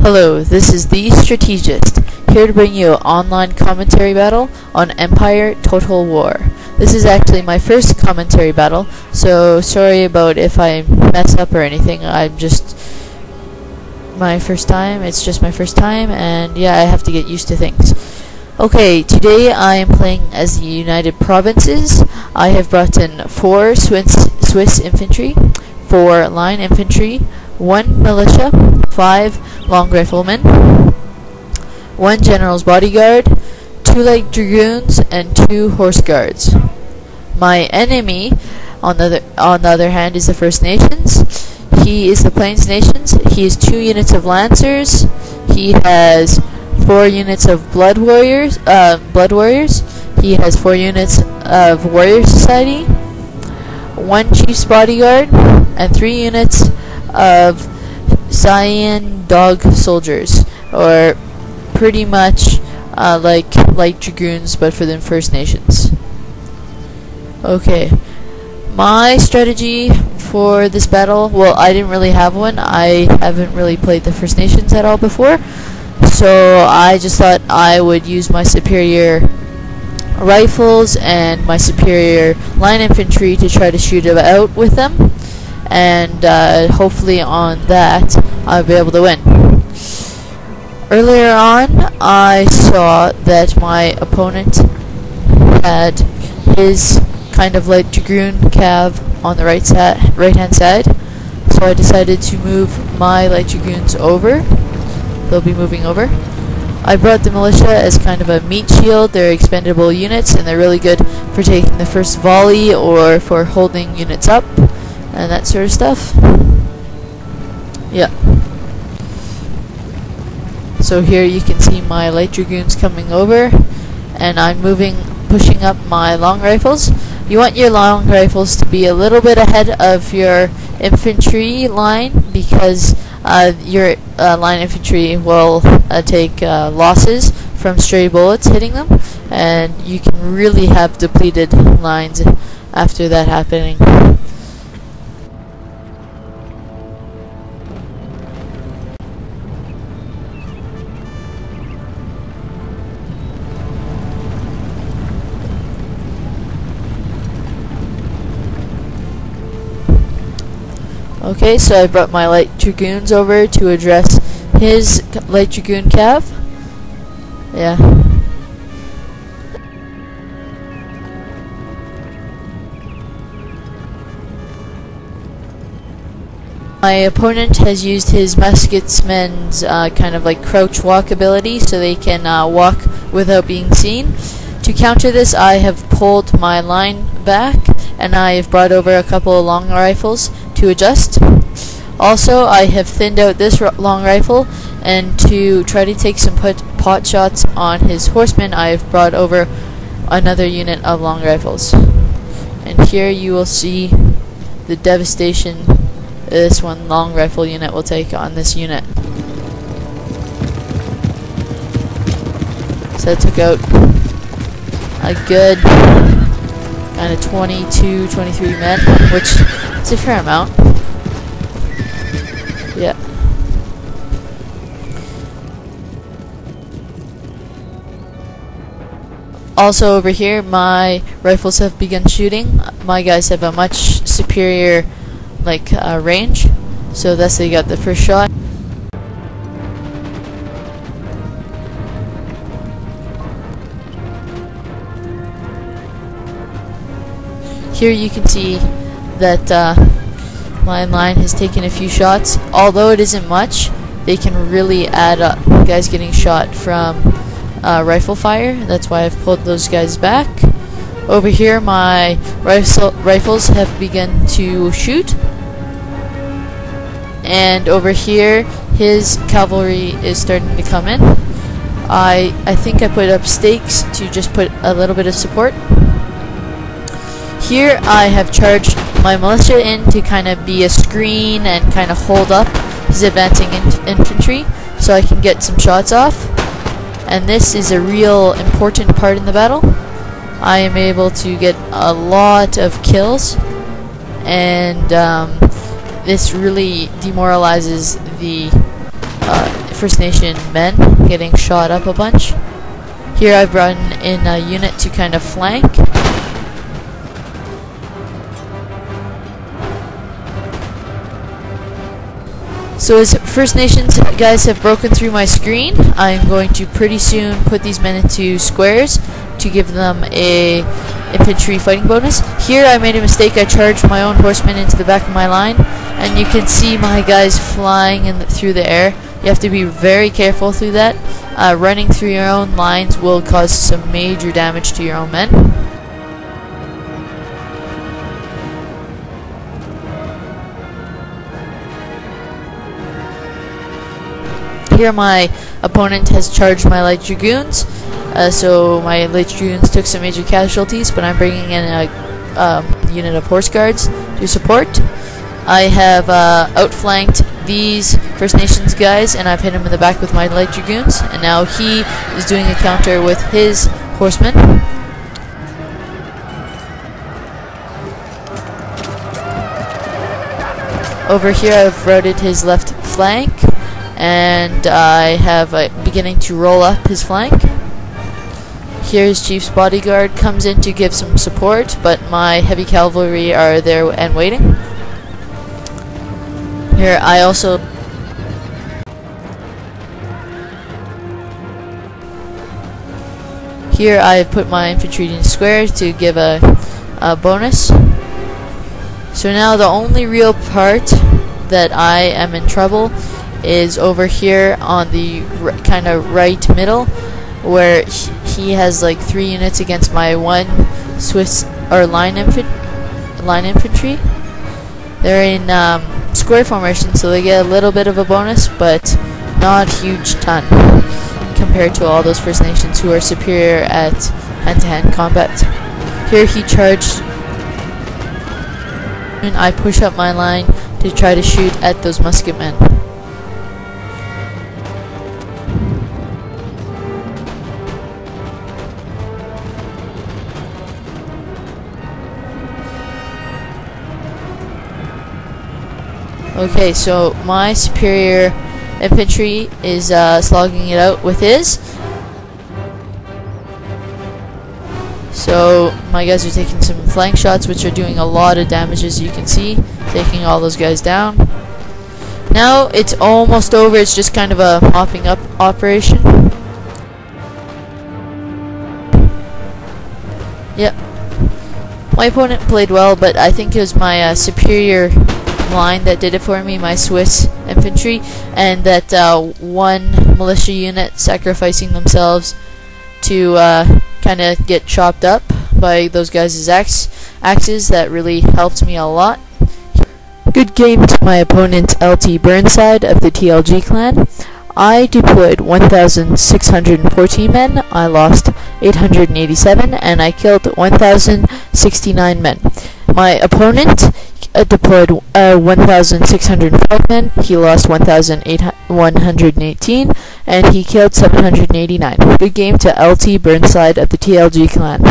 Hello, this is the Strategist, here to bring you an online commentary battle on Empire Total War. This is actually my first commentary battle, so sorry about if I mess up or anything. It's just my first time, and yeah, I have to get used to things. Okay, today I am playing as the United Provinces. I have brought in 4 Swiss infantry, 4 line infantry, 1 militia, 5 long riflemen, 1 general's bodyguard, 2 light dragoons, and 2 horse guards. My enemy, on the other hand, is the First Nations. He is the Plains Nations. He has 2 units of lancers. He has 4 units of blood warriors. He has 4 units of warrior society, 1 chief's bodyguard, and 3 units of cyan dog soldiers, or pretty much like light dragoons, but for the First Nations. Okay, my strategy for this battle, well, I didn't really have one. I haven't really played the First Nations at all before, so I just thought I would use my superior rifles and my superior line infantry to try to shoot it out with them, and hopefully on that I'll be able to win. Earlier on, I saw that my opponent had his kind of light dragoon cav on the right hand side, so I decided to move my light dragoons over. They'll be moving over. I brought the militia as kind of a meat shield. They're expendable units, and they're really good for taking the first volley or for holding units up and that sort of stuff. Yeah. So here you can see my light dragoons coming over, and I'm pushing up my long rifles. You want your long rifles to be a little bit ahead of your infantry line, because your line infantry will take losses from stray bullets hitting them, and you can really have depleted lines after that happening. Okay, so I brought my light dragoons over to address his light dragoon cav. Yeah. My opponent has used his musketsman's kind of like crouch walk ability, so they can walk without being seen. To counter this, I have pulled my line back, and I have brought over a couple of long rifles to adjust. Also, I have thinned out this long rifle, and to try to take some pot shots on his horsemen, I have brought over another unit of long rifles. And here you will see the devastation this one long rifle unit will take on this unit. So I took out a good kind of 22, 23 men, which is a fair amount. Yeah. Also over here, my rifles have begun shooting. My guys have a much superior range, so thus they got the first shot. Here you can see that my line has taken a few shots. Although it isn't much, they can really add up. Guys getting shot from rifle fire. That's why I've pulled those guys back. Over here, my rifles have begun to shoot. And over here, his cavalry is starting to come in. I think I put up stakes to just put a little bit of support. Here I have charged my militia in to kind of be a screen and kind of hold up his advancing infantry so I can get some shots off. And this is a real important part in the battle. I am able to get a lot of kills, and this really demoralizes the First Nation men getting shot up a bunch. Here I've brought in a unit to kind of flank. So as First Nations guys have broken through my screen, I'm going to pretty soon put these men into squares to give them a infantry fighting bonus. Here I made a mistake. I charged my own horsemen into the back of my line, and you can see my guys flying through the air. You have to be very careful through that. Running through your own lines will cause some major damage to your own men. Here my opponent has charged my light dragoons, so my light dragoons took some major casualties, but I'm bringing in a unit of horse guards to support. I have outflanked these First Nations guys, and I've hit him in the back with my light dragoons, and now he is doing a counter with his horsemen. Over here I've routed his left flank, and I have beginning to roll up his flank. Here his chief's bodyguard comes in to give some support, but my heavy cavalry are there and waiting. Here I also Here I've put my infantry in square to give a bonus. So now the only real part that I am in trouble is over here on the kind of right middle, where he has like 3 units against my 1 Swiss or line infantry. They're in square formation, so they get a little bit of a bonus, but not a huge ton compared to all those First Nations who are superior at hand-to-hand combat. Here he charged, and I push up my line to try to shoot at those musketmen. Okay, so my superior infantry is slogging it out with his. So my guys are taking some flank shots, which are doing a lot of damage, as you can see, taking all those guys down. Now it's almost over. It's just kind of a mopping up operation. Yep. My opponent played well, but I think it was my superior line that did it for me, my Swiss infantry, and that 1 militia unit sacrificing themselves to kind of get chopped up by those guys' axes. That really helped me a lot. Good game to my opponent LT Burnside of the TLG clan. I deployed 1,614 men, I lost 887, and I killed 1,069 men. My opponent deployed 1,605 men, he lost 1,118, and he killed 789. Good game to LT Burnside of the TLG clan.